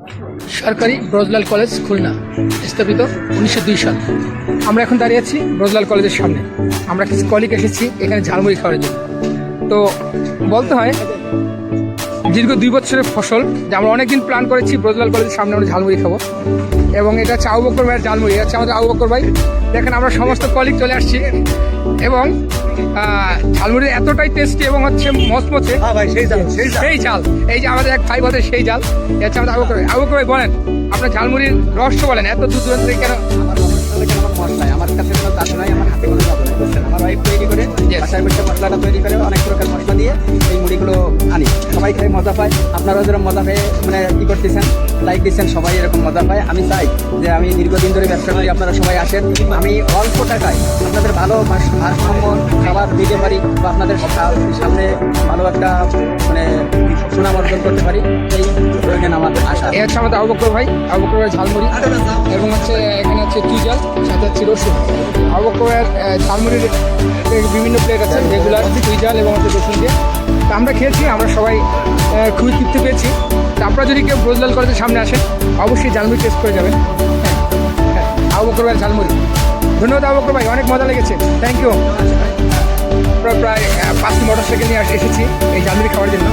সরকারি ব্রজলাল কলেজ খুলনা, স্থাপিত 1902 সাল। আমরা এখন দাঁড়িয়ে আছি ব্রজলাল কলেজের সামনে। আমরা কিছু কলিগ এসেছি এখানে ঝালমুড়ি খাওয়ার জন্য। তো বলতে হয় দীর্ঘ 2 বছরের ফসল যে আমরা অনেকদিন প্ল্যান করেছি ব্রজলাল কলেজের সামনে আমরা ঝালমুড়ি খাবো, এবং এটা হচ্ছে আবু বকর ভাইয়ের ঝালমুড়ি। এটা হচ্ছে আমাদের আবু বকর ভাই। দেখেন আমরা সমস্ত কলিগ চলে আসছি, এবং ঝালমুড়ি এতটাই টেস্টি এবং হচ্ছে মচমচে সেই ঝাল। এই যে আমাদের এক ভাই বলে সেই ঝাল, এটা হচ্ছে আমাদের আবু বকর ভাই। আবু বকর ভাই বলেন আপনার ঝালমুড়ির রহস্য বলেন, এত দূর দূরান্ত থেকে কেন? আমার কাছে কোনো জাদু নাই, আমার হাতে কোনো জাদু নাই, বুঝছেন? আমার ওয়াইফ তৈরি করে, বাসায় বসে মশলাটা তৈরি করে, অনেক প্রকার মশলা দিয়ে এই মুড়িগুলো আনি। সবাই খেয়ে মজা পায়, আপনারাও যেরকম মজা পেয়ে মানে কি করতেছেন, লাইক দিচ্ছেন, সবাই এরকম মজা পায়। আমি চাই যে আমি দীর্ঘদিন ধরে ব্যবসা করি, আপনারা সবাই আসেন, আমি অল্প টাকায় আপনাদের ভালো ভারসাম্য খাবার দিতে পারি, বা আপনাদের সামনে ভালো একটা মানে সুনাম অর্জন করতে পারি, এই প্রয়োজন আমার আশা। এ হচ্ছে আমাদের আবু বকর ভাই, আবু বকর ভাই ঝালমুড়ি, এবং হচ্ছে এখানে হচ্ছে তুইজাল, সাথে হচ্ছে রসুন। আবু বকর ভাইয়ের ঝালমুড়ির বিভিন্ন প্লেট আছে, রেগুলার তুইজাল এবং হচ্ছে রসুন দিয়ে। তো আমরা খেয়েছি, আমরা সবাই খুবই তৃপ্তি পেয়েছি। তো আপনারা যদি কেউ ব্রজলাল কলেজের সামনে আসেন অবশ্যই ঝালমুড়ি টেস্ট করে যাবেন। হ্যাঁ, আবু বকর ভাইয়ের ঝালমুড়ি। ধন্যবাদ আবু বকর ভাই, অনেক মজা লেগেছে, থ্যাংক ইউ। আমরা প্রায় 5টি মোটরসাইকেল নিয়ে এসেছি এই ঝালমুড়ি খাওয়ার জন্য।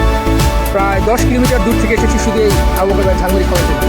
প্রায় 10 কিলোমিটার দূর থেকে এসেছি শুধু এই আবু বকর ভাইয়ের ঝালমুড়ি খাওয়ার জন্য।